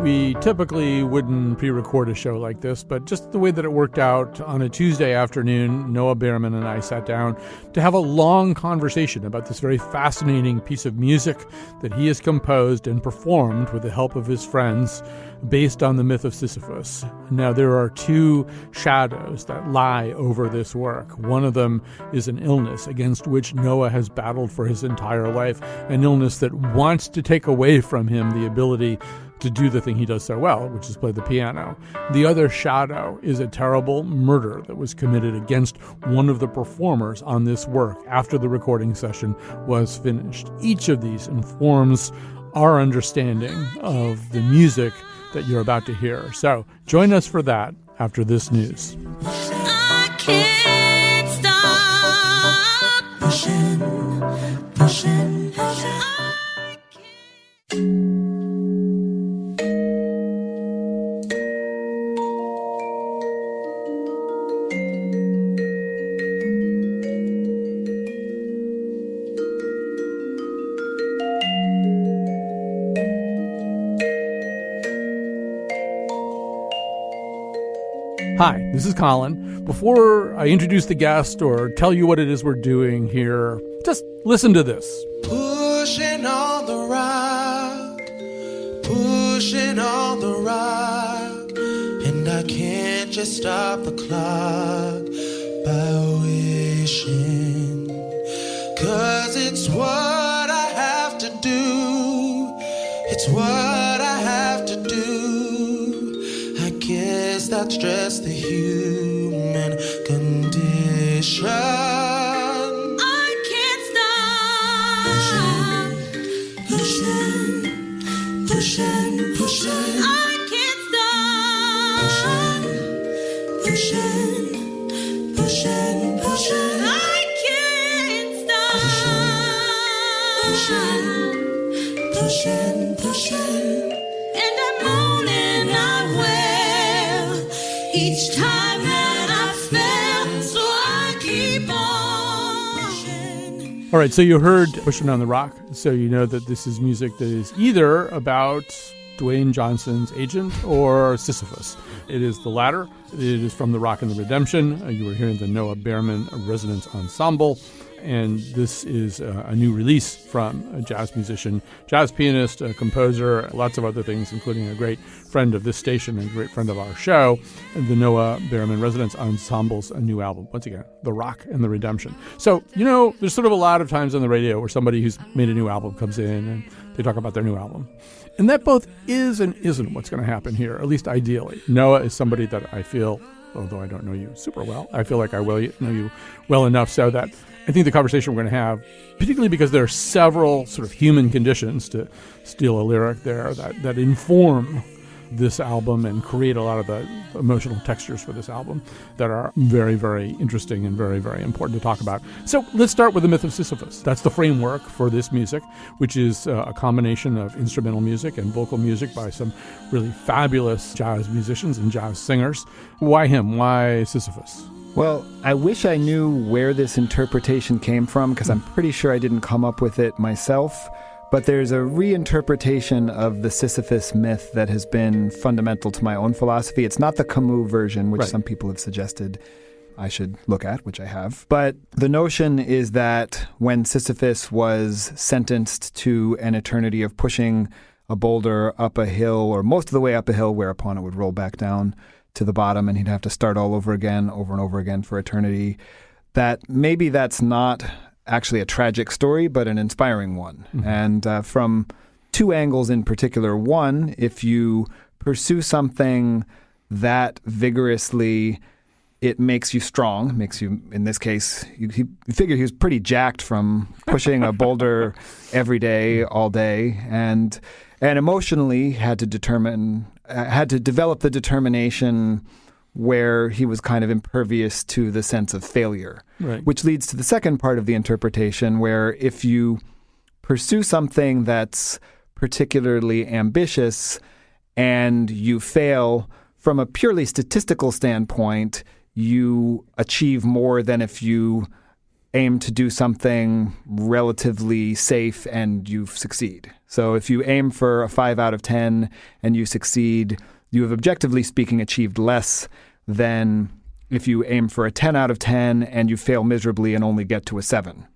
We typically wouldn't pre-record a show like this, but just the way that it worked out, on a Tuesday afternoon, Noah Baerman and I sat down to have a long conversation about this very fascinating piece of music that he has composed and performed with the help of his friends based on the myth of Sisyphus. Now, there are two shadows that lie over this work. One of them is an illness against which Noah has battled for his entire life, an illness that wants to take away from him the ability to do the thing he does so well, which is play the piano. The other shadow is a terrible murder that was committed against one of the performers on this work after the recording session was finished. Each of these informs our understanding of the music that you're about to hear. So join us for that after this news. I can't stop pushing. I can't. Hi, this is Colin. Before I introduce the guest or tell you what it is we're doing here, just listen to this. Pushing on the rock, and I can't just stop the clock by wishing, 'cause it's what I have to do, it's what I have to do. I guess that's just the human condition. I can't stop pushing. I can't stop pushing. I can't stop pushing. And I'm moaning, I will, each time that I fail, so I keep on pushing. All right, so you heard Pushing on the Rock, so you know that this is music that is either about Dwayne Johnson's agent or Sisyphus. It is the latter. It is from The Rock and the Redemption. You were hearing the Noah Baerman Resonance Ensemble. And this is a new release from a jazz musician, jazz pianist, a composer, lots of other things, including a great friend of this station and a great friend of our show, the Noah Baerman Resonance Ensemble's a new album. Once again, The Rock and the Redemption. So, you know, there's sort of a lot of times on the radio where somebody who's made a new album comes in and they talk about their new album. And that both is and isn't what's going to happen here, at least ideally. Noah is somebody that I feel, although I don't know you super well, I feel like I will know you well enough so that I think the conversation we're going to have, particularly because there are several sort of human conditions, to steal a lyric there, that inform this album and create a lot of the emotional textures for this album that are very, very interesting and very, very important to talk about. So let's start with the myth of Sisyphus. That's the framework for this music, which is a combination of instrumental music and vocal music by some really fabulous jazz musicians and jazz singers. Why him? Why Sisyphus? Well, I wish I knew where this interpretation came from, because I'm pretty sure I didn't come up with it myself. But there's a reinterpretation of the Sisyphus myth that has been fundamental to my own philosophy. It's not the Camus version, which some people have suggested I should look at, which I have. But the notion is that when Sisyphus was sentenced to an eternity of pushing a boulder up a hill, or most of the way up a hill, whereupon it would roll back down to the bottom and he'd have to start all over again, over and over again for eternity, that maybe that's not actually a tragic story, but an inspiring one. Mm-hmm. And from two angles in particular. One, if you pursue something that vigorously, it makes you strong, makes you, in this case, you figure he was pretty jacked from pushing a boulder every day, all day, and emotionally had to develop the determination where he was kind of impervious to the sense of failure, right. Which leads to the second part of the interpretation, where if you pursue something that's particularly ambitious and you fail, from a purely statistical standpoint, you achieve more than if you aim to do something relatively safe and you succeed. So if you aim for a 5 out of 10 and you succeed, you have objectively speaking achieved less than if you aim for a 10 out of 10 and you fail miserably and only get to a 7.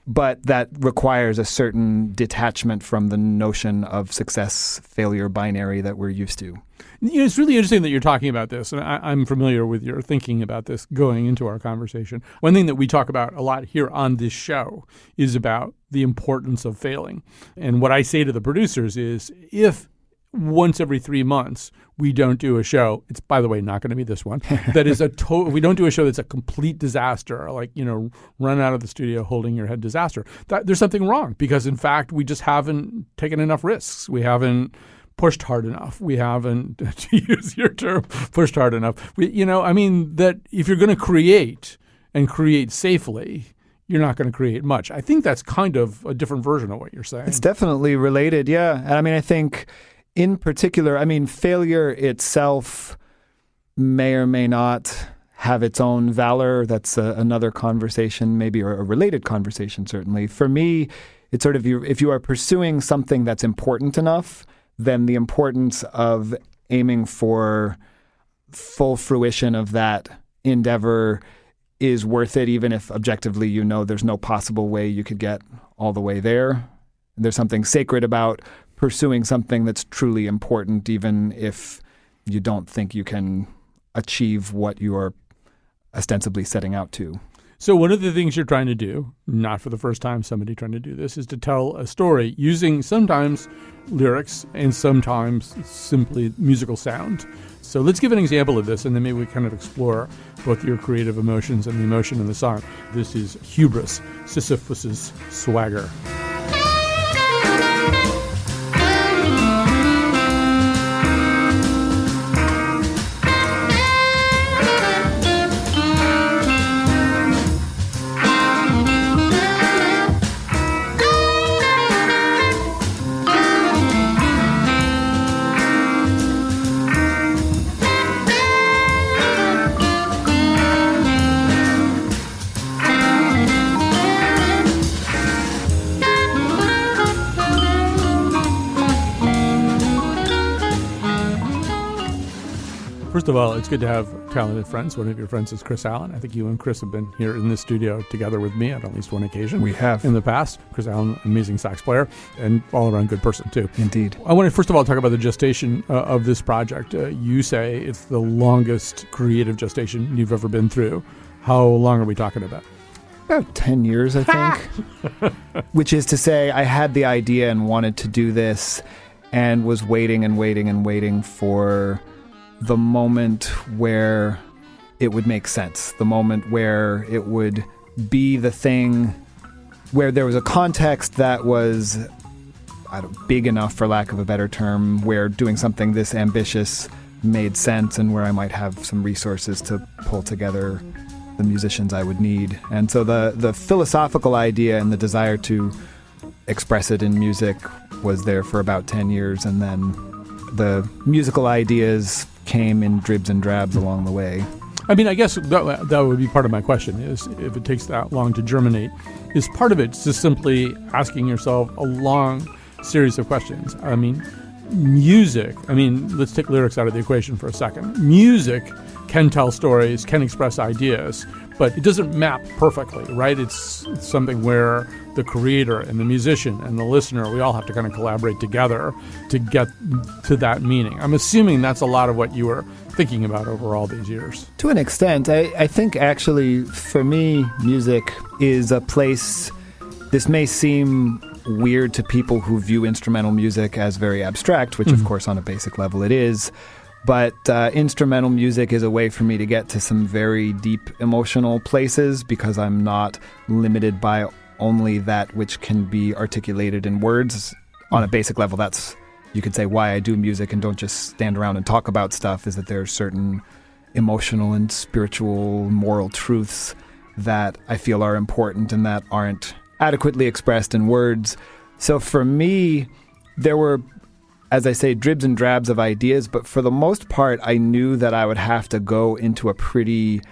But that requires a certain detachment from the notion of success-failure binary that we're used to. It's really interesting that you're talking about this, and I'm familiar with your thinking about this going into our conversation. One thing that we talk about a lot here on this show is about the importance of failing. And what I say to the producers is, if once every 3 months we don't do a show, it's, by the way, not going to be this one, that is we don't do a show that's a complete disaster, like, run out of the studio holding your head disaster, there's something wrong, because in fact we just haven't taken enough risks. We haven't pushed hard enough. We haven't, to use your term, pushed hard enough. That if you're going to create and create safely, you're not going to create much. I think that's kind of a different version of what you're saying. It's definitely related, yeah. And I think in particular, failure itself may or may not have its own valor. That's another conversation, maybe, or a related conversation, certainly. For me, it's sort of, if you are pursuing something that's important enough, then the importance of aiming for full fruition of that endeavor is worth it, even if objectively there's no possible way you could get all the way there. There's something sacred about pursuing something that's truly important, even if you don't think you can achieve what you are ostensibly setting out to. So one of the things you're trying to do, not for the first time somebody trying to do this, is to tell a story using sometimes lyrics and sometimes simply musical sound. So let's give an example of this, and then maybe we kind of explore both your creative emotions and the emotion in the song. This is Hubris, Sisyphus's Swagger. First of all, it's good to have talented friends. One of your friends is Chris Allen. I think you and Chris have been here in this studio together with me at least one occasion. We have. In the past. Chris Allen, amazing sax player and all-around good person, too. Indeed. I want to, first of all, talk about the gestation of this project. You say it's the longest creative gestation you've ever been through. How long are we talking about? About 10 years, I think. Which is to say, I had the idea and wanted to do this and was waiting and waiting and waiting for the moment where it would make sense, the moment where it would be the thing, where there was a context that was big enough, for lack of a better term, where doing something this ambitious made sense and where I might have some resources to pull together the musicians I would need. And so the philosophical idea and the desire to express it in music was there for about 10 years, and then the musical ideas came in dribs and drabs along the way. I guess that would be part of my question, is if it takes that long to germinate, is part of it just simply asking yourself a long series of questions. Music, let's take lyrics out of the equation for a second. Music can tell stories, can express ideas, but it doesn't map perfectly, right? It's something where the creator and the musician and the listener, we all have to kind of collaborate together to get to that meaning. I'm assuming that's a lot of what you were thinking about over all these years. To an extent, I think actually for me, music is a place, this may seem weird to people who view instrumental music as very abstract, which of course on a basic level it is. But instrumental music is a way for me to get to some very deep emotional places because I'm not limited by only that which can be articulated in words. On a basic level, that's, you could say, why I do music and don't just stand around and talk about stuff, is that there are certain emotional and spiritual, moral truths that I feel are important and that aren't adequately expressed in words. So for me, there were, as I say, dribs and drabs of ideas, but for the most part, I knew that I would have to go into a pretty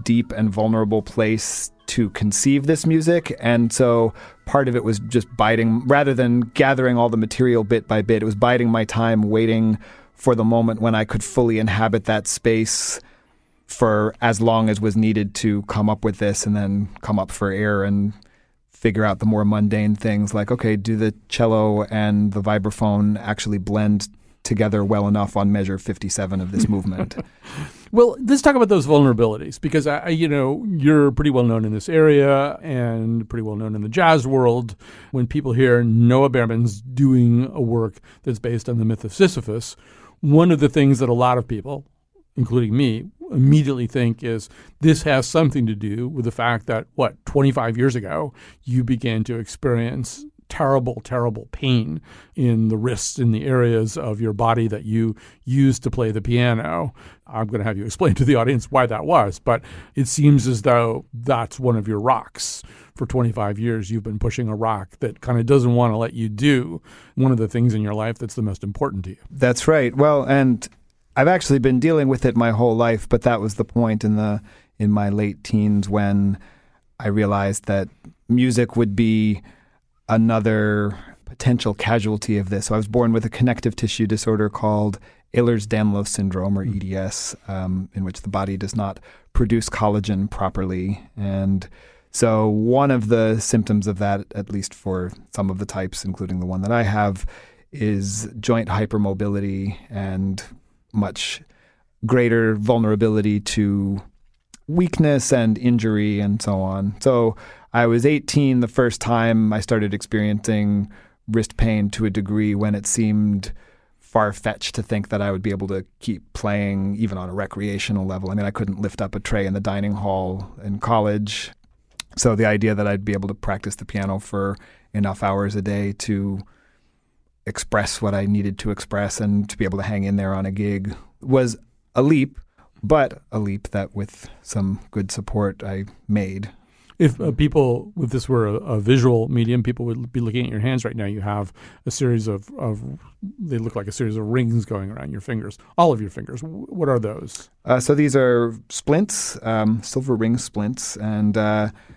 deep and vulnerable place to conceive this music. And so part of it was just biding, rather than gathering all the material bit by bit, it was biding my time, waiting for the moment when I could fully inhabit that space for as long as was needed to come up with this, and then come up for air and figure out the more mundane things like, okay, do the cello and the vibraphone actually blend together well enough on measure 57 of this movement? Well, let's talk about those vulnerabilities, because you're pretty well known in this area and pretty well known in the jazz world. When people hear Noah Baerman's doing a work that's based on the myth of Sisyphus, one of the things that a lot of people, including me, immediately think is this has something to do with the fact that, 25 years ago, you began to experience terrible, terrible pain in the wrists, in the areas of your body that you used to play the piano. I'm going to have you explain to the audience why that was, but it seems as though that's one of your rocks. For 25 years, you've been pushing a rock that kind of doesn't want to let you do one of the things in your life that's the most important to you. That's right. Well, and I've actually been dealing with it my whole life, but that was the point in my late teens when I realized that music would be another potential casualty of this. So I was born with a connective tissue disorder called Ehlers-Danlos syndrome, or EDS, in which the body does not produce collagen properly. And so one of the symptoms of that, at least for some of the types, including the one that I have, is joint hypermobility and much greater vulnerability to weakness and injury and so on. So I was 18 the first time I started experiencing wrist pain to a degree when it seemed far-fetched to think that I would be able to keep playing even on a recreational level. I mean, I couldn't lift up a tray in the dining hall in college. So the idea that I'd be able to practice the piano for enough hours a day to express what I needed to express and to be able to hang in there on a gig was a leap, but a leap that with some good support I made. If if this were a visual medium, people would be looking at your hands right now. You have a series of they look like a series of rings going around your fingers, all of your fingers. What are those? So these are splints, silver ring splints, and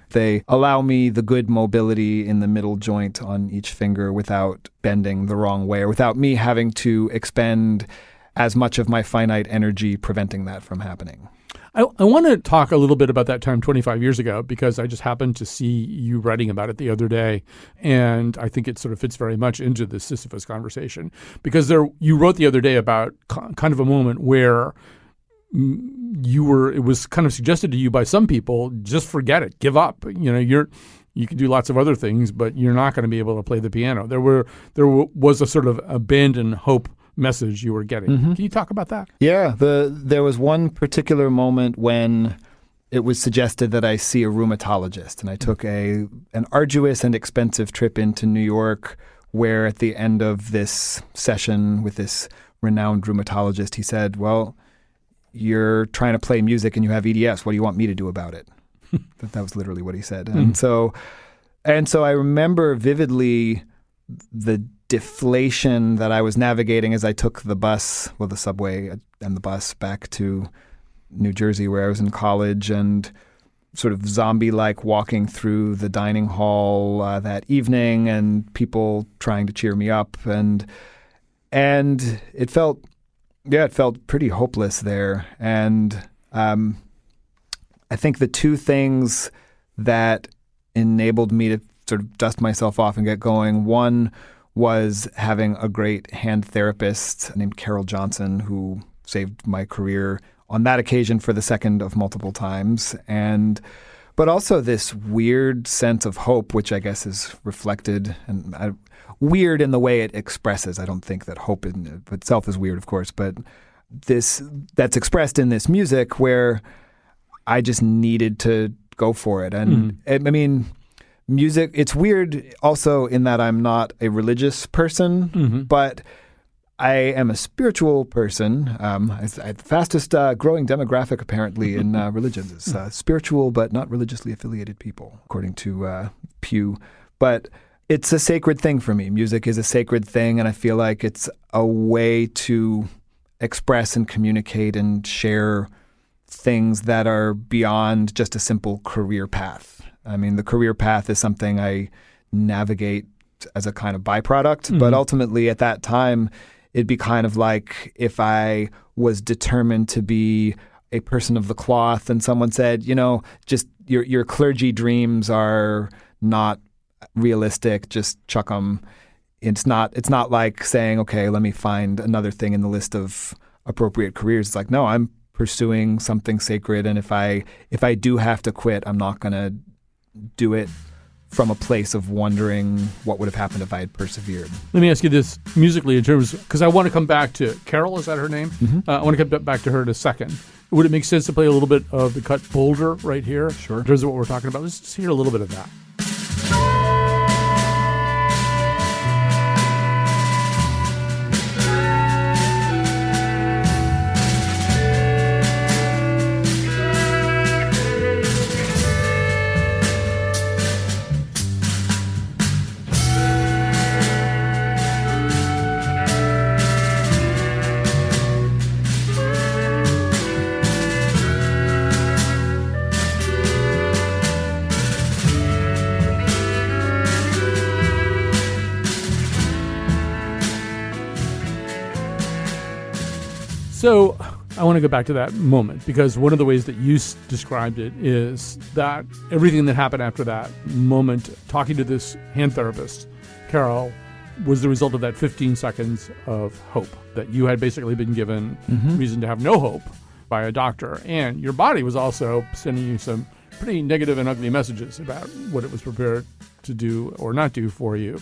they allow me the good mobility in the middle joint on each finger without bending the wrong way, or without me having to expend as much of my finite energy preventing that from happening. I want to talk a little bit about that time 25 years ago, because I just happened to see you writing about it the other day, and I think it sort of fits very much into the Sisyphus conversation, because you wrote the other day about kind of a moment where it was kind of suggested to you by some people, just forget it, give up. You can do lots of other things, but you're not going to be able to play the piano. There was a sort of abandon hope message you were getting. Mm-hmm. Can you talk about that? Yeah, there was one particular moment when it was suggested that I see a rheumatologist, and I took an arduous and expensive trip into New York, where at the end of this session with this renowned rheumatologist, he said, "Well, you're trying to play music and you have EDS. What do you want me to do about it?" That was literally what he said. Mm-hmm. And so I remember vividly the deflation that I was navigating as I took the subway and the bus back to New Jersey, where I was in college, and sort of zombie-like walking through the dining hall that evening, and people trying to cheer me up, and it felt pretty hopeless there. And I think the two things that enabled me to sort of dust myself off and get going, one was having a great hand therapist named Carol Johnson, who saved my career on that occasion for the second of multiple times. But also this weird sense of hope, which I guess is reflected and weird in the way it expresses. I don't think that hope in itself is weird, of course, but that's expressed in this music where I just needed to go for it. And I mean, music, it's weird also in that I'm not a religious person, but I am a spiritual person. It's the fastest growing demographic apparently in religions is spiritual but not religiously affiliated people, according to Pew. But it's a sacred thing for me. Music is a sacred thing, and I feel like it's a way to express and communicate and share things that are beyond just a simple career path. I mean, the career path is something I navigate as a kind of byproduct, but ultimately at that time, it'd be kind of like if I was determined to be a person of the cloth and someone said, just your clergy dreams are not realistic, just chuck them. It's not like saying, okay, let me find another thing in the list of appropriate careers. It's like, no, I'm pursuing something sacred, and if I do have to quit, I'm not going to do it from a place of wondering what would have happened if I had persevered. Let me ask you this musically in terms, because I want to come back to Carol, is that her name? I want to come back to her in a second. Would it make sense to play a little bit of the cut Boulder right here? Sure. In terms of what we're talking about, let's just hear a little bit of that. So I want to go back to that moment, because one of the ways that you described it is that everything that happened after that moment, talking to this hand therapist, Carol, was the result of that 15 seconds of hope, that you had basically been given reason to have no hope by a doctor. And your body was also sending you some pretty negative and ugly messages about what it was prepared to do or not do for you.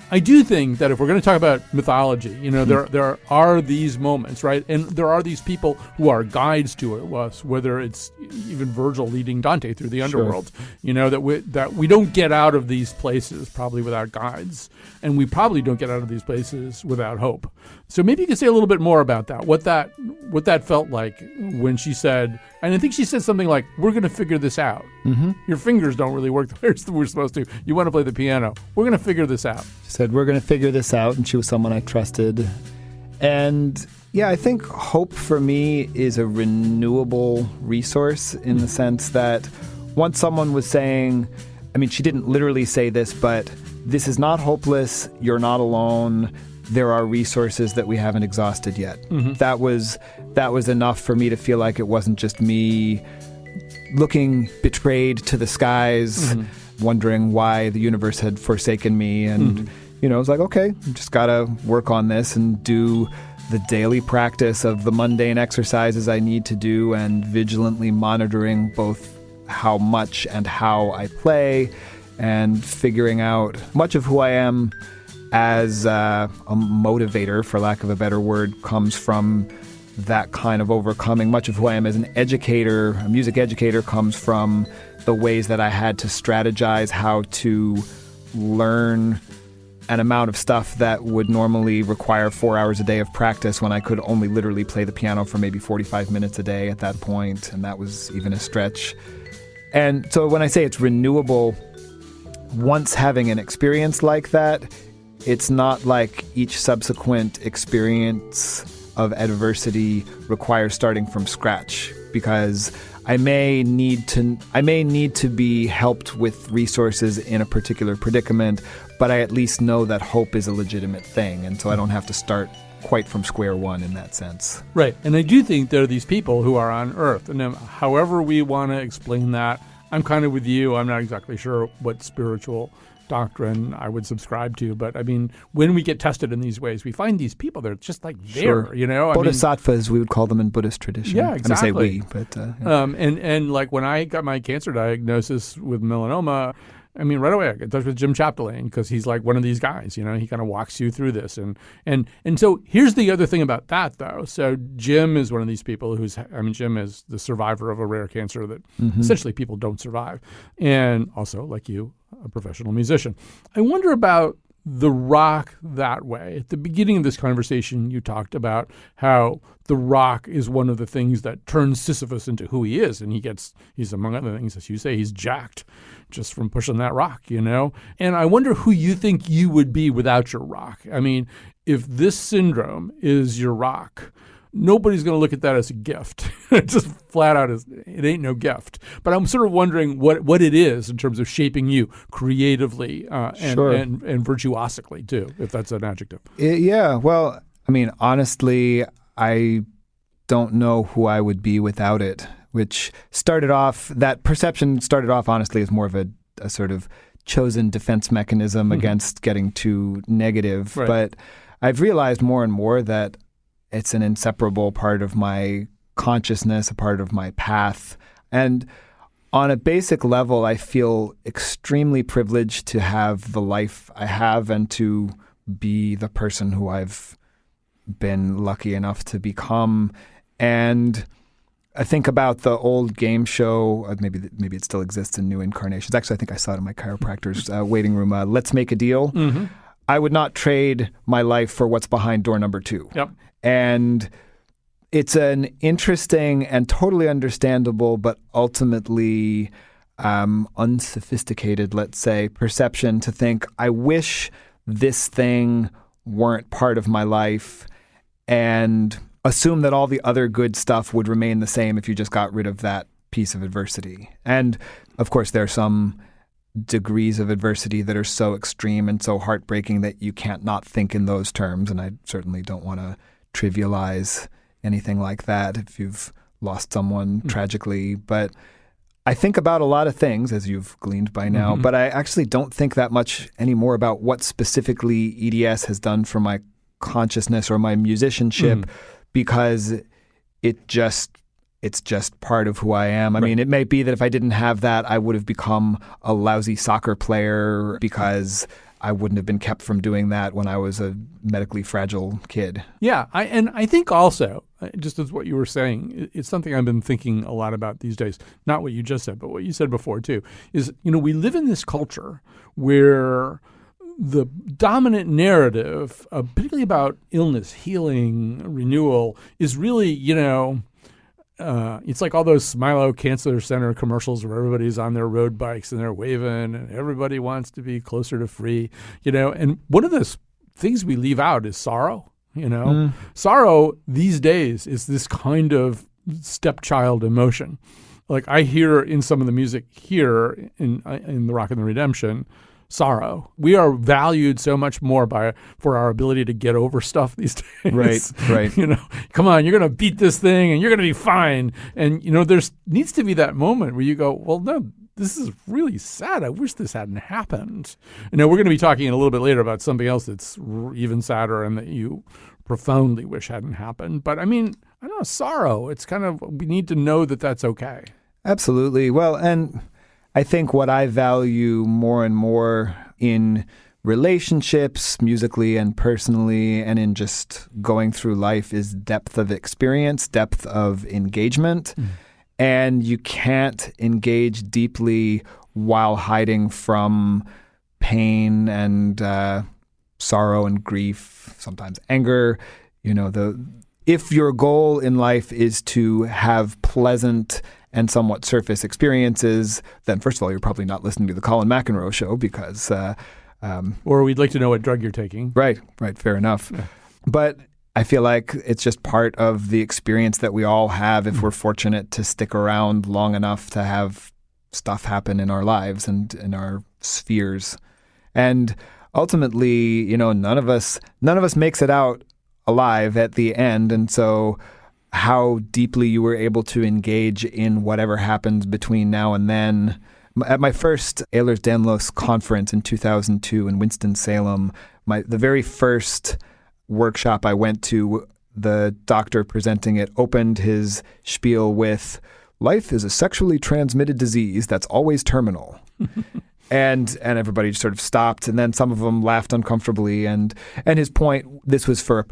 I do think that if we're going to talk about mythology, there are these moments, right? And there are these people who are guides to us, whether it's even Virgil leading Dante through the underworld, that we don't get out of these places probably without guides. And we probably don't get out of these places without hope. So maybe you could say a little bit more about that, what that felt like when she said, and I think she said something like, we're going to figure this out. Your fingers don't really work the way we're supposed to. You want to play the piano. We're going to figure this out. She said, we're going to figure this out, and she was someone I trusted. And yeah, I think hope for me is a renewable resource in the sense that once someone was saying, I mean, she didn't literally say this, but this is not hopeless, you're not alone, there are resources that we haven't exhausted yet. That was enough for me to feel like it wasn't just me looking betrayed to the skies, wondering why the universe had forsaken me. And, I was like, okay, just got to work on this and do the daily practice of the mundane exercises I need to do and vigilantly monitoring both how much and how I play and figuring out much of who I am as a motivator, for lack of a better word, comes from that kind of overcoming. Much of who I am as an educator, a music educator, comes from the ways that I had to strategize how to learn an amount of stuff that would normally require 4 hours a day of practice when I could only literally play the piano for maybe 45 minutes a day at that point, and that was even a stretch. And so when I say it's renewable, once having an experience like that, it's not like each subsequent experience of adversity requires starting from scratch, because I may need to be helped with resources in a particular predicament, but I at least know that hope is a legitimate thing, and so I don't have to start quite from square one in that sense. Right, and I do think there are these people who are on Earth, and however we want to explain that, I'm kind of with you. I'm not exactly sure what spiritual doctrine I would subscribe to, but I mean, when we get tested in these ways, we find these people, they're just like there, Bodhisattvas, we would call them in Buddhist tradition. Yeah, exactly. I say we, but and like when I got my cancer diagnosis with melanoma, I mean, right away I got in touch with Jim Chapdelaine, because he's like one of these guys, he kind of walks you through this. And so here's the other thing about that, though. So Jim is one of these people Jim is the survivor of a rare cancer that essentially people don't survive. And also, like you, a professional musician. I wonder about the rock that way. At the beginning of this conversation, you talked about how the rock is one of the things that turns Sisyphus into who he is. And he's among other things, as you say, he's jacked just from pushing that rock, And I wonder who you think you would be without your rock. I mean, if this syndrome is your rock, nobody's going to look at that as a gift. Just flat out, it ain't no gift. But I'm sort of wondering what it is in terms of shaping you creatively and virtuosically too, if that's an adjective. Yeah. Well, I mean, honestly, I don't know who I would be without it, which that perception started off honestly as more of a sort of chosen defense mechanism against getting too negative. Right. But I've realized more and more that it's an inseparable part of my consciousness, a part of my path. And on a basic level, I feel extremely privileged to have the life I have and to be the person who I've been lucky enough to become. And I think about the old game show, maybe it still exists in new incarnations. Actually, I think I saw it in my chiropractor's waiting room, Let's Make a Deal. Mm-hmm. I would not trade my life for what's behind door number 2. Yep. And it's an interesting and totally understandable, but ultimately unsophisticated, let's say, perception to think, I wish this thing weren't part of my life, and assume that all the other good stuff would remain the same if you just got rid of that piece of adversity. And of course, there are some degrees of adversity that are so extreme and so heartbreaking that you can't not think in those terms. And I certainly don't want to trivialize anything like that if you've lost someone tragically. But I think about a lot of things, as you've gleaned by now, but I actually don't think that much anymore about what specifically EDS has done for my consciousness or my musicianship, because it's just part of who I am. I mean, it may be that if I didn't have that, I would have become a lousy soccer player because I wouldn't have been kept from doing that when I was a medically fragile kid. Yeah, I think also, just as what you were saying, it's something I've been thinking a lot about these days. Not what you just said, but what you said before too, is, we live in this culture where the dominant narrative, particularly about illness, healing, renewal, is really, it's like all those Smilo Cancer Center commercials where everybody's on their road bikes and they're waving and everybody wants to be closer to free, And one of the things we leave out is sorrow, Sorrow these days is this kind of stepchild emotion. Like I hear in some of the music here in the Rock and the Redemption, sorrow. We are valued so much more for our ability to get over stuff these days. Right. Come on, you're going to beat this thing and you're going to be fine. And, there needs to be that moment where you go, well, no, this is really sad. I wish this hadn't happened. We're going to be talking a little bit later about something else that's even sadder and that you profoundly wish hadn't happened. But I mean, I don't know, sorrow. It's kind of, we need to know that that's okay. Absolutely. Well, and I think what I value more and more in relationships, musically and personally, and in just going through life is depth of experience, depth of engagement. And you can't engage deeply while hiding from pain and sorrow and grief, sometimes anger. If your goal in life is to have pleasant and somewhat surface experiences, then first of all, you're probably not listening to the Colin McEnroe show because... or we'd like to know what drug you're taking. Right, fair enough. Yeah. But I feel like it's just part of the experience that we all have if we're fortunate to stick around long enough to have stuff happen in our lives and in our spheres. And ultimately, none of us makes it out alive at the end. And so how deeply you were able to engage in whatever happens between now and then. At my first Ehlers-Danlos conference in 2002 in Winston-Salem, the very first workshop I went to, the doctor presenting it opened his spiel with, "Life is a sexually transmitted disease that's always terminal." And everybody sort of stopped, and then some of them laughed uncomfortably. And his point, this was for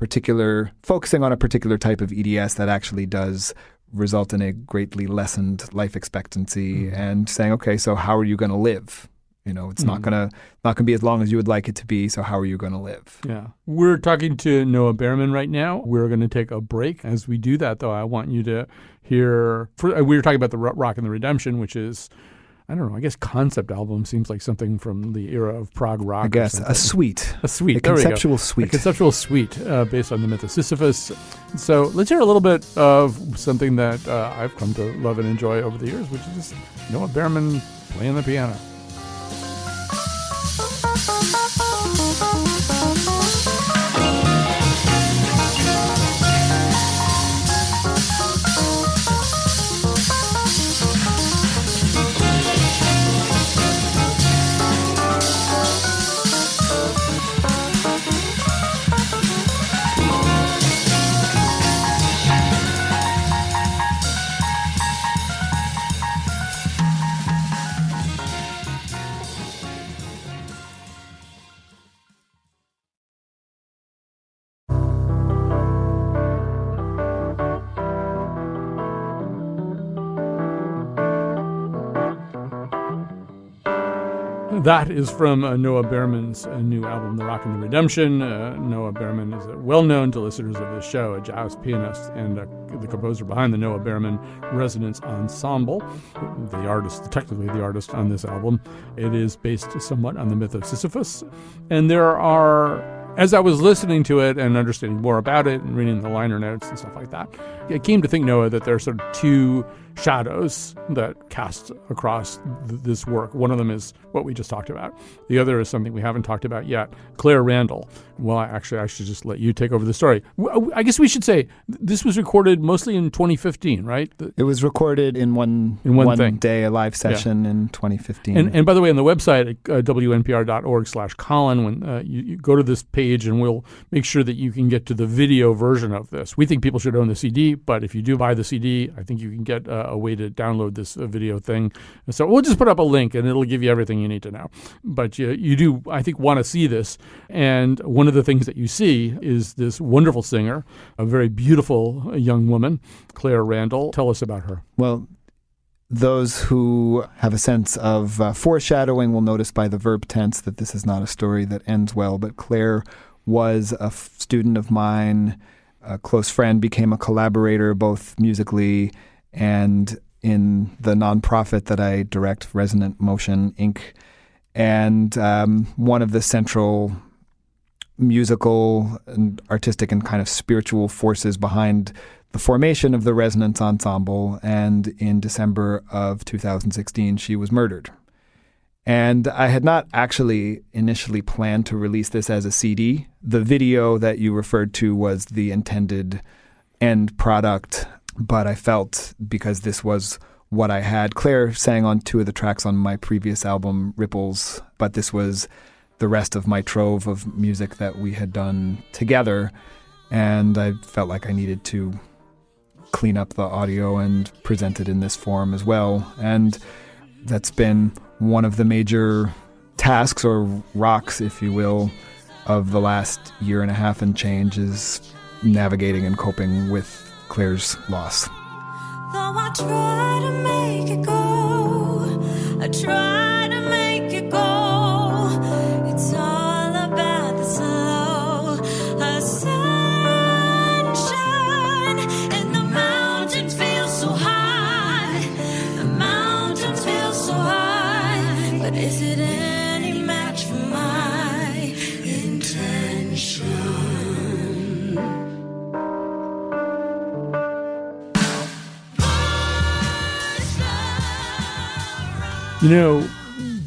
focusing on a particular type of EDS that actually does result in a greatly lessened life expectancy, and saying, okay, so how are you going to live? It's not gonna be as long as you would like it to be. So how are you going to live? Yeah, we're talking to Noah Baerman right now. We're going to take a break. As we do that, though, I want you to hear. We were talking about the Rock and the Redemption, which is I don't know, I guess concept album seems like something from the era of prog rock. I guess a suite. A suite. A There we go. conceptual suite. A conceptual suite based on the myth of Sisyphus. So let's hear a little bit of something that I've come to love and enjoy over the years, which is Noah Baerman playing the piano. That is from Noah Baerman's new album, The Rock and the Redemption. Noah Baerman is well-known to listeners of this show, a jazz pianist and the composer behind the Noah Baerman Resonance Ensemble, technically the artist on this album. It is based somewhat on the myth of Sisyphus. And there are, as I was listening to it and understanding more about it and reading the liner notes and stuff like that, I came to think, Noah, that there are sort of two shadows that cast across this work. One of them is what we just talked about. The other is something we haven't talked about yet, Claire Randall. Well, I should just let you take over the story. I guess we should say this was recorded mostly in 2015, right? It was recorded in one day, a live session in 2015. And by the way, on the website at wnpr.org/Colin, when you go to this page, and we'll make sure that you can get to the video version of this. We think people should own the CD, but if you do buy the CD, I think you can get a way to download this video thing. So we'll just put up a link, and it'll give you everything you need to know. But you do, I think, want to see this. And one of the things that you see is this wonderful singer, a very beautiful young woman, Claire Randall. Tell us about her. Well, those who have a sense of foreshadowing will notice by the verb tense that this is not a story that ends well. But Claire was a student of mine, a close friend, became a collaborator both musically and in the nonprofit that I direct, Resonant Motion, Inc. And one of the central musical and artistic and kind of spiritual forces behind the formation of the Resonance Ensemble. And in December of 2016, she was murdered. And I had not actually initially planned to release this as a CD. The video that you referred to was the intended end product, but I felt because this was what I had. Claire sang on two of the tracks on my previous album, Ripples, but this was the rest of my trove of music that we had done together, and I felt like I needed to clean up the audio and present it in this form as well. And that's been one of the major tasks, or rocks, if you will, of the last year and a half and change, is navigating and coping with Claire's loss. Though I try to make it go, I try to make it go. It's all about the slow ascension, and the mountain feels so high. The mountain feels so high, but is it any match for my intention? You know,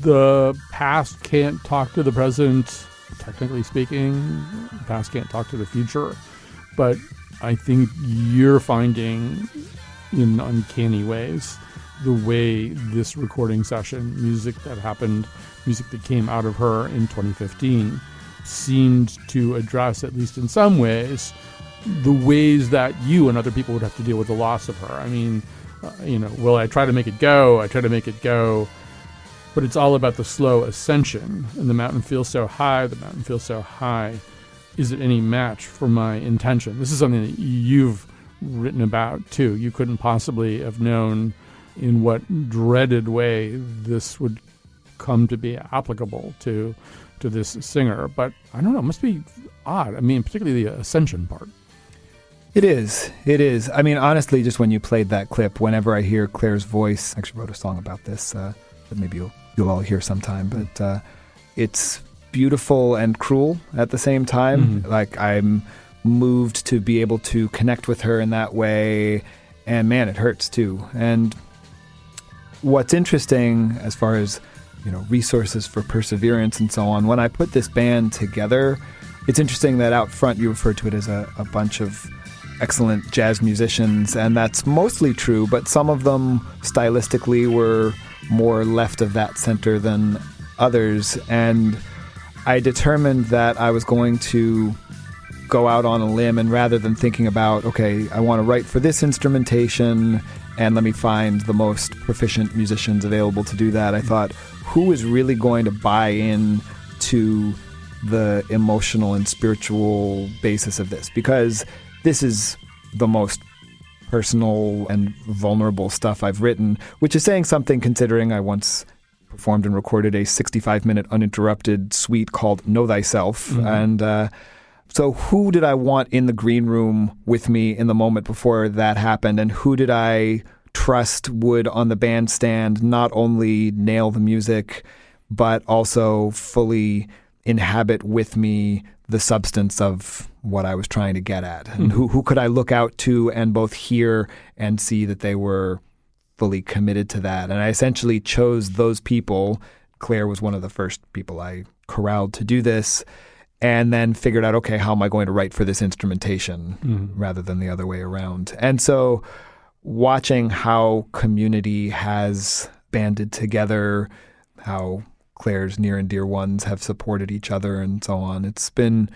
the past can't talk to the present, technically speaking. The past can't talk to the future. But I think you're finding, in uncanny ways, the way this recording session, music that happened, music that came out of her in 2015, seemed to address, at least in some ways, the ways that you and other people would have to deal with the loss of her. I mean, well, I try to make it go, but it's all about the slow ascension. And the mountain feels so high, Is it any match for my intention? This is something that you've written about, too. You couldn't possibly have known in what dreaded way this would come to be applicable to this singer. But I don't know, it must be odd. I mean, particularly the ascension part. It is. I mean, honestly, just when you played that clip, whenever I hear Claire's voice, I actually wrote a song about this, that maybe you'll all hear sometime. But it's beautiful and cruel at the same time. Like, I'm moved to be able to connect with her in that way, and man, it hurts too. And what's interesting as far as, resources for perseverance and so on, when I put this band together, it's interesting that out front you refer to it as a bunch of excellent jazz musicians, and that's mostly true, but some of them stylistically were more left of that center than others. And I determined that I was going to go out on a limb, and rather than thinking about, okay, I want to write for this instrumentation and let me find the most proficient musicians available to do that, I thought, who is really going to buy in to the emotional and spiritual basis of this? Because this is the most personal and vulnerable stuff I've written, which is saying something considering I once performed and recorded a 65-minute uninterrupted suite called Know Thyself. And so who did I want in the green room with me in the moment before that happened, and who did I trust would on the bandstand not only nail the music, but also fully inhabit with me the substance of what I was trying to get at? And who could I look out to and both hear and see that they were fully committed to that? And I essentially chose those people. Claire was one of the first people I corralled to do this, and then figured out, okay, how am I going to write for this instrumentation rather than the other way around? And so watching how community has banded together, how Claire's near and dear ones have supported each other and so on, it's been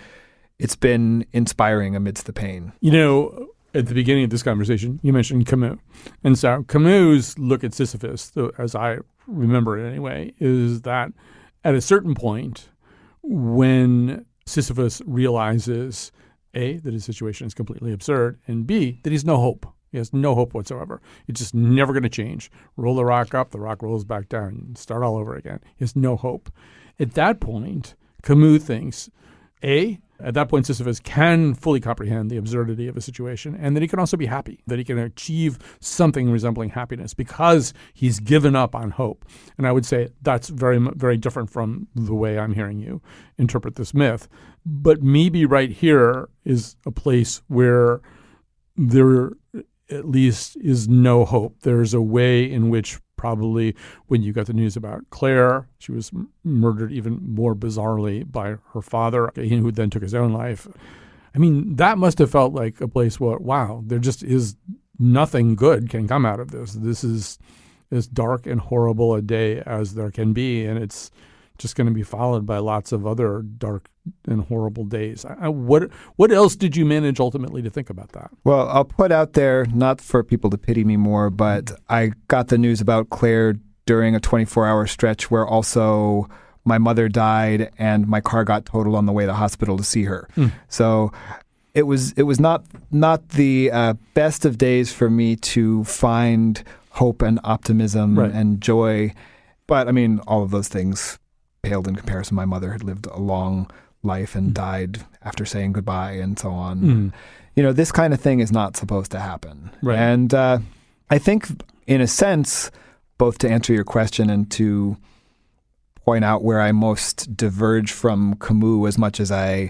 inspiring amidst the pain. At the beginning of this conversation, you mentioned Camus. And so Camus' look at Sisyphus, as I remember it anyway, is that at a certain point, when Sisyphus realizes, A, that his situation is completely absurd, and B, that he's no hope. He has no hope whatsoever. It's just never going to change. Roll the rock up, the rock rolls back down, start all over again. He has no hope. At that point, Camus thinks, A, at that point, Sisyphus can fully comprehend the absurdity of a situation, and that he can also be happy, that he can achieve something resembling happiness because he's given up on hope. And I would say that's very, very different from the way I'm hearing you interpret this myth. But maybe right here is a place where there at least is no hope. There's a way in which probably when you got the news about Claire, she was murdered even more bizarrely by her father, who then took his own life. I mean, that must have felt like a place where, wow, there just is nothing good can come out of this. This is as dark and horrible a day as there can be, and it's just going to be followed by lots of other dark and horrible days. What else did you manage ultimately to think about that? Well, I'll put out there, not for people to pity me more, but I got the news about Claire during a 24-hour stretch where also my mother died and my car got totaled on the way to the hospital to see her. So it was not the best of days for me to find hope and optimism and joy. But I mean, all of those things paled in comparison. My mother had lived a long life and died after saying goodbye and so on. This kind of thing is not supposed to happen. Right. And I think in a sense, both to answer your question and to point out where I most diverge from Camus as much as I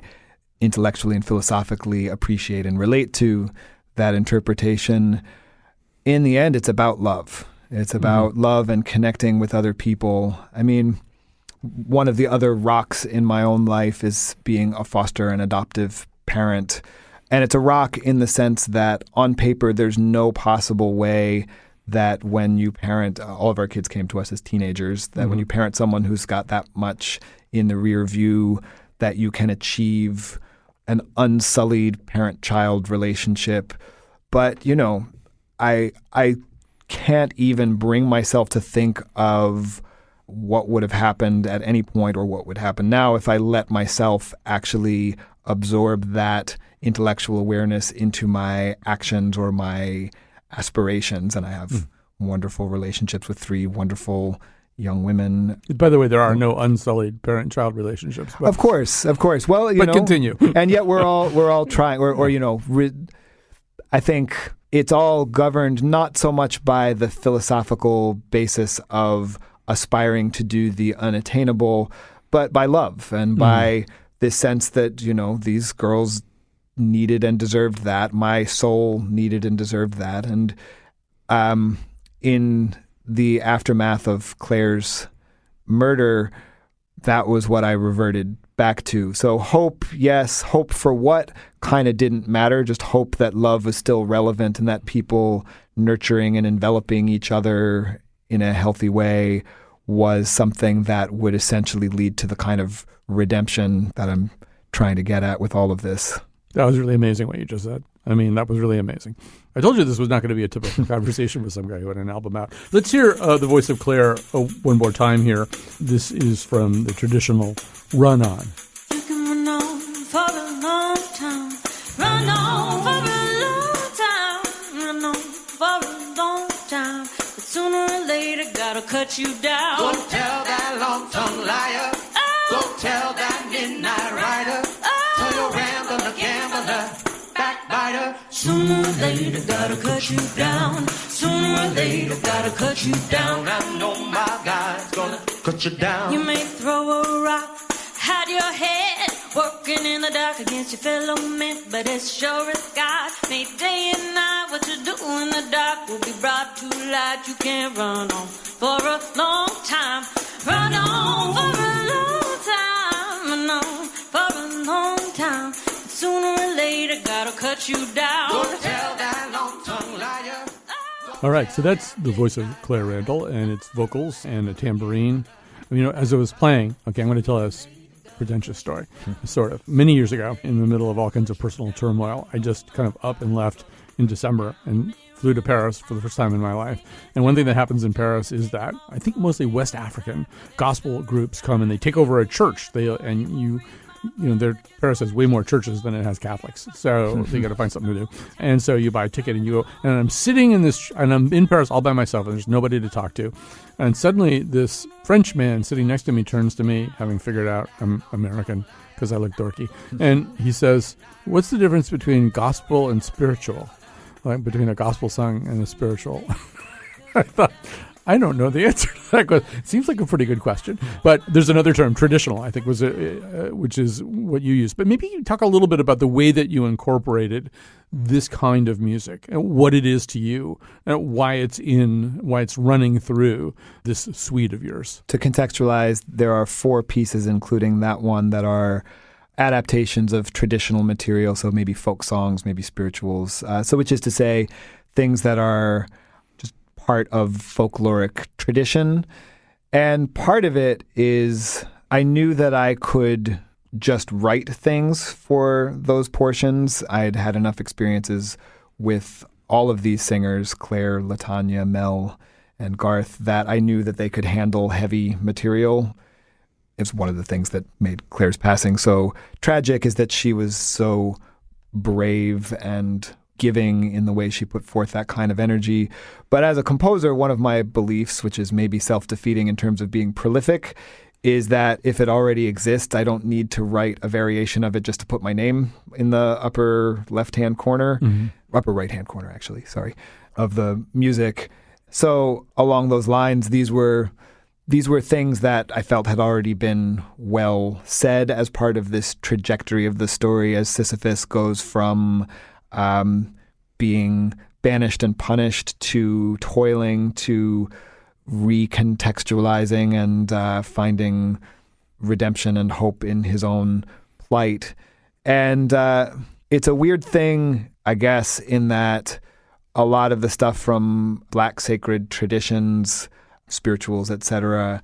intellectually and philosophically appreciate and relate to that interpretation, in the end, it's about love. It's about love and connecting with other people. I mean, one of the other rocks in my own life is being a foster and adoptive parent. And it's a rock in the sense that on paper, there's no possible way that when you parent, all of our kids came to us as teenagers, that when you parent someone who's got that much in the rear view, that you can achieve an unsullied parent-child relationship. But, I can't even bring myself to think of what would have happened at any point or what would happen now if I let myself actually absorb that intellectual awareness into my actions or my aspirations. And I have wonderful relationships with 3 wonderful young women. By the way, there are no unsullied parent-child relationships. Of course. Well, but continue. And yet we're all trying, I think it's all governed not so much by the philosophical basis of aspiring to do the unattainable, but by love and by this sense that, you know, these girls needed and deserved that. My soul needed and deserved that. And in the aftermath of Claire's murder, that was what I reverted back to. So hope, yes, hope for what kind of didn't matter, just hope that love was still relevant and that people nurturing and enveloping each other in a healthy way was something that would essentially lead to the kind of redemption that I'm trying to get at with all of this. That was really amazing what you just said. I mean, that was really amazing. I told you this was not going to be a typical conversation with some guy who had an album out. Let's hear the voice of Claire one more time here. This is from the traditional Run On. You can run on for a long time. Run on for a long time. Run on for a long time. But sooner or later, gotta cut you down. Go tell that long-tongued liar. Go tell that midnight rider. Tell your rambler, gambler, backbiter. Sooner or later, gotta cut you down. Sooner or later, gotta cut you down. I know my guy's gonna cut you down. You may throw a rock at your head, working in the dark against your fellow men, but as sure as God made day and night, what you do in the dark will be brought to light. You can't run on for a long time. Run on for a long time. Run on for a long time. Sooner or later, gotta cut you down. Go tell that long-tongued liar. All right, so that's the voice of Claire Randall, and it's vocals and a tambourine. You know, as I was playing, okay, I'm going to tell a pretentious story, sort of. Many years ago, in the middle of all kinds of personal turmoil, I just kind of up and left in December and flew to Paris for the first time in my life. And one thing that happens in Paris is that I think mostly West African gospel groups come and they take over a church. Paris has way more churches than it has Catholics, so they got to find something to do. And so you buy a ticket and you go. And I'm sitting in this, and I'm in Paris all by myself, and there's nobody to talk to. And suddenly, this French man sitting next to me turns to me, having figured out I'm American because I look dorky, and he says, "What's the difference between gospel and spiritual? Like between a gospel song and a spiritual?" I thought, I don't know the answer to that question. It seems like a pretty good question. But there's another term, traditional, I think, which is what you use. But maybe you talk a little bit about the way that you incorporated this kind of music and what it is to you and why it's running through this suite of yours. To contextualize, there are 4 pieces, including that one, that are adaptations of traditional material, so maybe folk songs, maybe spirituals. So which is to say, things that are part of folkloric tradition. And part of it is I knew that I could just write things for those portions. I'd had enough experiences with all of these singers, Claire, Latanya, Mel, and Garth, that I knew that they could handle heavy material. It's one of the things that made Claire's passing so tragic, is that she was so brave and giving in the way she put forth that kind of energy. But as a composer, one of my beliefs, which is maybe self-defeating in terms of being prolific, is that if it already exists, I don't need to write a variation of it just to put my name in the upper left-hand corner, upper right-hand corner, actually, sorry, of the music. So along those lines, these were things that I felt had already been well said as part of this trajectory of the story, as Sisyphus goes from being banished and punished to toiling to recontextualizing and finding redemption and hope in his own plight. And it's a weird thing, I guess, in that a lot of the stuff from Black sacred traditions, spirituals, etc.,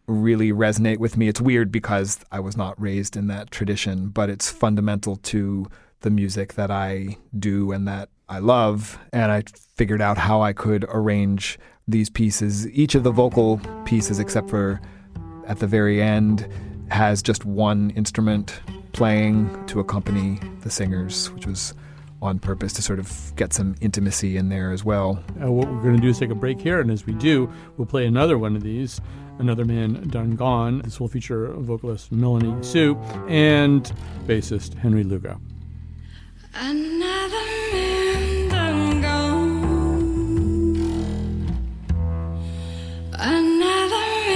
really resonate with me. It's weird because I was not raised in that tradition, but it's fundamental to the music that I do and that I love. And I figured out how I could arrange these pieces. Each of the vocal pieces, except for at the very end, has just one instrument playing to accompany the singers, which was on purpose to sort of get some intimacy in there as well. What we're going to do is take a break here, and as we do, we'll play another one of these, Another Man Done Gone. This will feature vocalist Melanie Sue and bassist Henry Lugo. Another man done gone. Another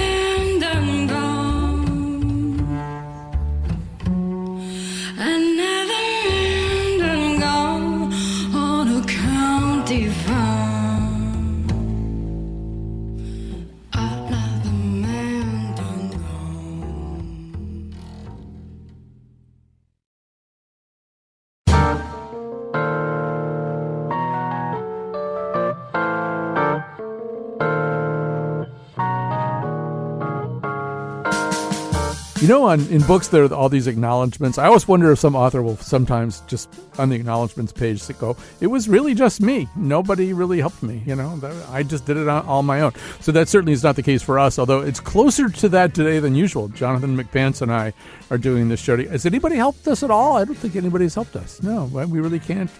In books there are all these acknowledgments. I always wonder if some author will sometimes just on the acknowledgments page go, it was really just me. Nobody really helped me. I just did it on all my own. So that certainly is not the case for us, although it's closer to that today than usual. Jonathan McPants and I are doing this show. Has anybody helped us at all? I don't think anybody's helped us. No, we really can't,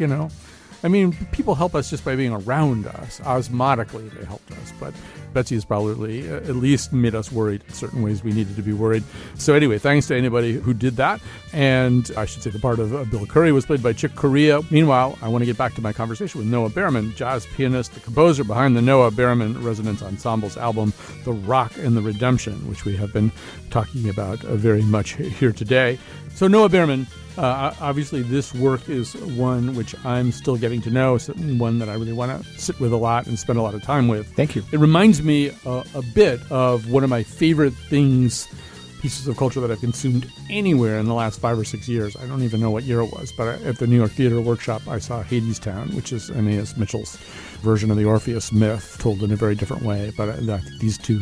people help us just by being around us. Osmotically, they helped us. But Betsy has probably at least made us worried in certain ways we needed to be worried. So anyway, thanks to anybody who did that. And I should say the part of Bill Curry was played by Chick Corea. Meanwhile, I want to get back to my conversation with Noah Baerman, jazz pianist, the composer behind the Noah Baerman Resonance Ensemble's album, The Rock and the Redemption, which we have been talking about very much here today. So Noah Baerman, obviously this work is one which I'm still getting to know, one that I really want to sit with a lot and spend a lot of time with. Thank you. It reminds me a bit of one of my favorite pieces of culture that I've consumed anywhere in the last 5 or 6 years. I don't even know what year it was, but at the New York Theater Workshop, I saw Hadestown, which is Aeneas Mitchell's version of the Orpheus myth, told in a very different way. But these two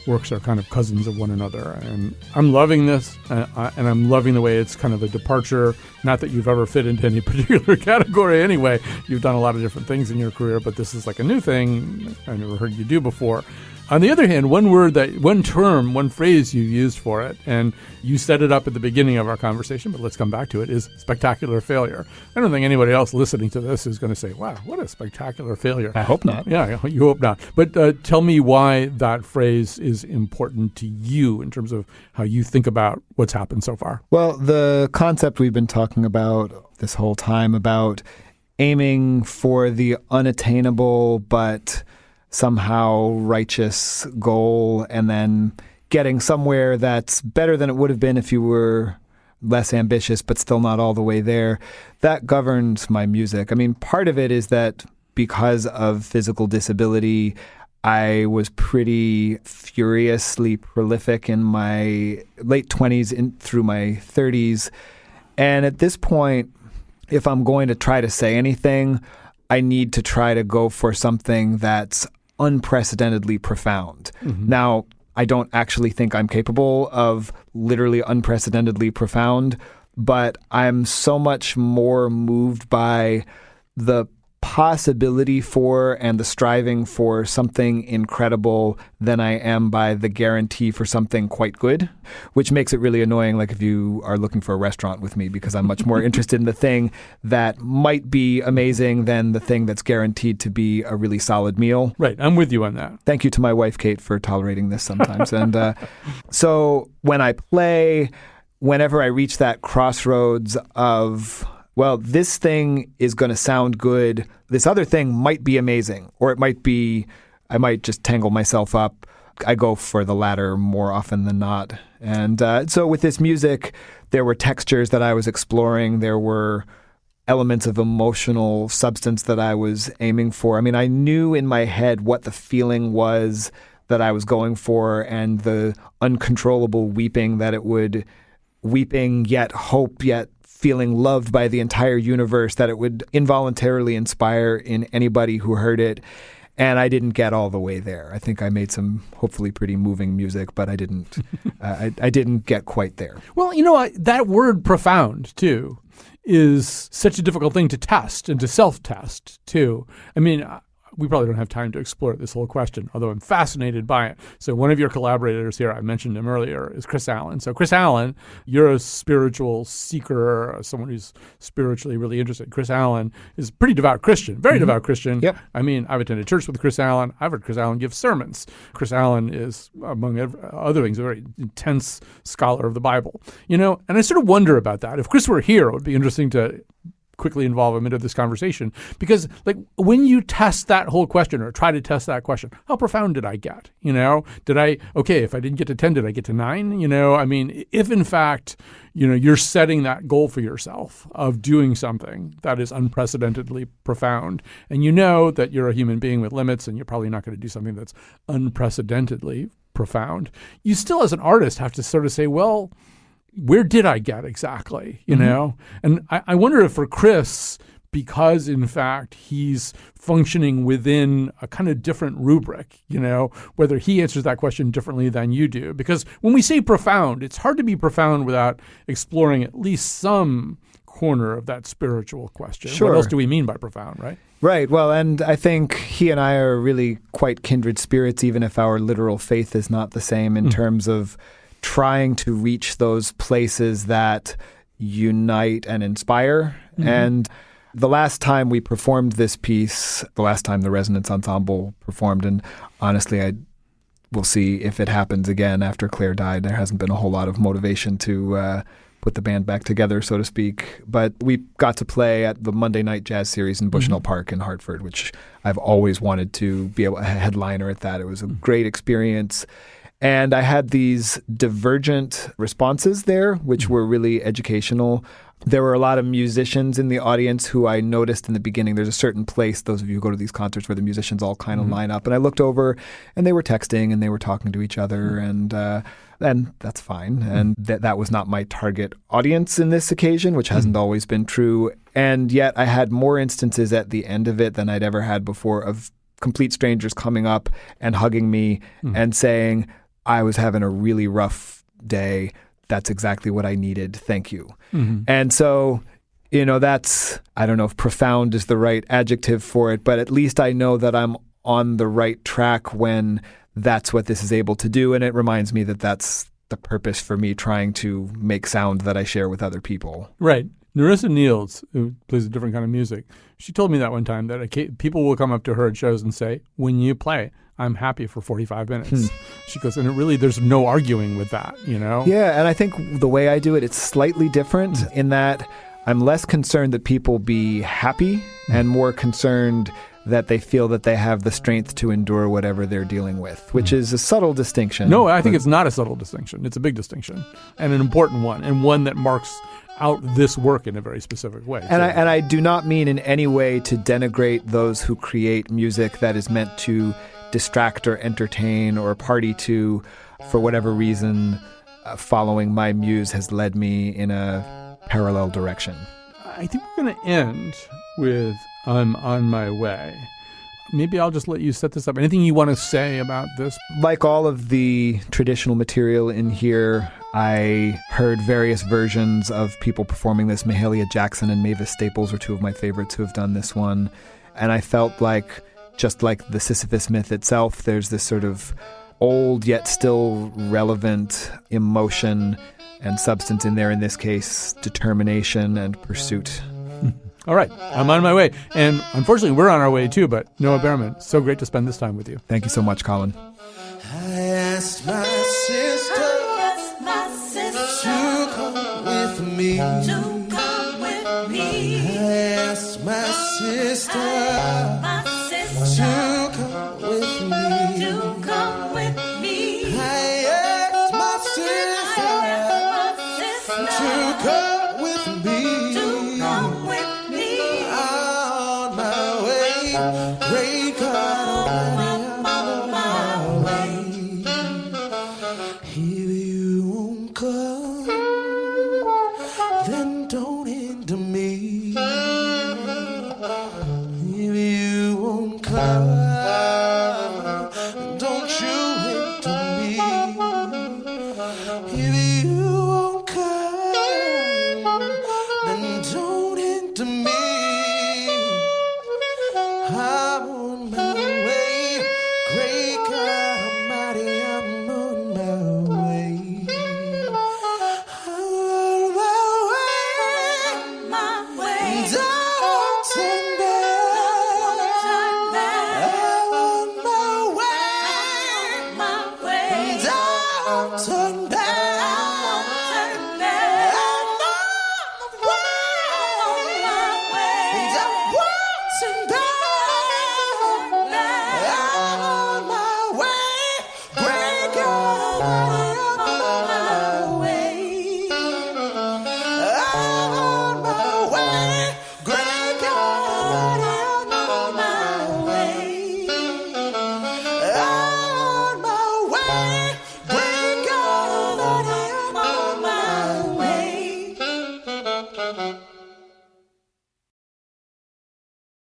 works are kind of cousins of one another. And I'm loving this, and I'm loving the way it's kind of a departure. Not that you've ever fit into any particular category anyway. You've done a lot of different things in your career, but this is like a new thing I never heard you do before. On the other hand, one phrase you used for it, and you set it up at the beginning of our conversation, but let's come back to it, is spectacular failure. I don't think anybody else listening to this is going to say, wow, what a spectacular failure. I hope not. Yeah, you hope not. But tell me why that phrase is important to you in terms of how you think about what's happened so far. Well, the concept we've been talking about this whole time about aiming for the unattainable but somehow righteous goal, and then getting somewhere that's better than it would have been if you were less ambitious, but still not all the way there. That governs my music. I mean, part of it is that because of physical disability, I was pretty furiously prolific in my late 20s through my 30s. And at this point, if I'm going to try to say anything, I need to try to go for something that's unprecedentedly profound. Mm-hmm. Now, I don't actually think I'm capable of literally unprecedentedly profound, but I'm so much more moved by the possibility for and the striving for something incredible than I am by the guarantee for something quite good, which makes it really annoying, like if you are looking for a restaurant with me, because I'm much more interested in the thing that might be amazing than the thing that's guaranteed to be a really solid meal. Right. I'm with you on that. Thank you to my wife, Kate, for tolerating this sometimes. And so when I play, whenever I reach that crossroads of, well, this thing is going to sound good, this other thing might be amazing, or it might be, I might just tangle myself up. I go for the latter more often than not. And so with this music, there were textures that I was exploring. There were elements of emotional substance that I was aiming for. I mean, I knew in my head what the feeling was that I was going for, and the uncontrollable weeping that it would, weeping yet hope, yet feeling loved by the entire universe, that it would involuntarily inspire in anybody who heard it. And I didn't get all the way there. I think I made some hopefully pretty moving music, but I didn't. I didn't get quite there. Well, that word "profound" too is such a difficult thing to test and to self-test too. I mean, we probably don't have time to explore this whole question, although I'm fascinated by it. So one of your collaborators here, I mentioned him earlier, is Chris Allen. So Chris Allen, you're a spiritual seeker, someone who's spiritually really interested. Chris Allen is a pretty devout Christian, very devout Christian. Yep. I mean, I've attended church with Chris Allen. I've heard Chris Allen give sermons. Chris Allen is, among other things, a very intense scholar of the Bible. And I sort of wonder about that. If Chris were here, it would be interesting to quickly involve him into this conversation, because when you test that whole question or try to test that question, how profound did I get? If I didn't get to 10, did I get to 9? I mean, if in fact, you're setting that goal for yourself of doing something that is unprecedentedly profound, and that you're a human being with limits and you're probably not going to do something that's unprecedentedly profound, you still as an artist have to sort of say, well, where did I get exactly, And I wonder if for Chris, because, in fact, he's functioning within a kind of different rubric, whether he answers that question differently than you do. Because when we say profound, it's hard to be profound without exploring at least some corner of that spiritual question. Sure. What else do we mean by profound, right? Right. Well, and I think he and I are really quite kindred spirits, even if our literal faith is not the same in terms of trying to reach those places that unite and inspire. And the last time we performed this piece, the last time the Resonance Ensemble performed, and honestly, we'll see if it happens again after Claire died. There hasn't been a whole lot of motivation to put the band back together, so to speak. But we got to play at the Monday Night Jazz Series in Bushnell Park in Hartford, which I've always wanted to be a headliner at that. It was a great experience. And I had these divergent responses there, which were really educational. There were a lot of musicians in the audience who I noticed in the beginning. There's a certain place, those of you who go to these concerts, where the musicians all kind of line up. And I looked over, and they were texting, and they were talking to each other, and that's fine. And that was not my target audience in this occasion, which hasn't always been true. And yet I had more instances at the end of it than I'd ever had before of complete strangers coming up and hugging me and saying, I was having a really rough day. That's exactly what I needed. Thank you. And so, that's, I don't know if profound is the right adjective for it, but at least I know that I'm on the right track when that's what this is able to do. And it reminds me that that's the purpose for me trying to make sound that I share with other people. Right. Narissa Niels, who plays a different kind of music, she told me that one time that people will come up to her at shows and say, when you play, I'm happy for 45 minutes. She goes, and there's no arguing with that, Yeah, and I think the way I do it, it's slightly different in that I'm less concerned that people be happy and more concerned that they feel that they have the strength to endure whatever they're dealing with, which is a subtle distinction. No, I think it's not a subtle distinction. It's a big distinction and an important one, and one that marks out this work in a very specific way. And I do not mean in any way to denigrate those who create music that is meant to distract or entertain or party to. For whatever reason, following my muse has led me in a parallel direction. I think we're going to end with I'm on my way. Maybe I'll just let you set this up. Anything you want to say about this? Like all of the traditional material in here, I heard various versions of people performing this. Mahalia Jackson and Mavis Staples are two of my favorites who have done this one. And I felt like, just like the Sisyphus myth itself, there's this sort of old yet still relevant emotion and substance in there. In this case, determination and pursuit. All right, I'm on my way. And unfortunately, we're on our way too, but Noah Baerman, so great to spend this time with you. Thank you so much, Colin. I asked my sister to come with me. I asked my sister to come with me. I asked my sister to come with me. On my way, great God, I'm on my way. If you won't come, then don't hinder me. If you won't come, don't you hinder me. If you won't come, then don't hinder me.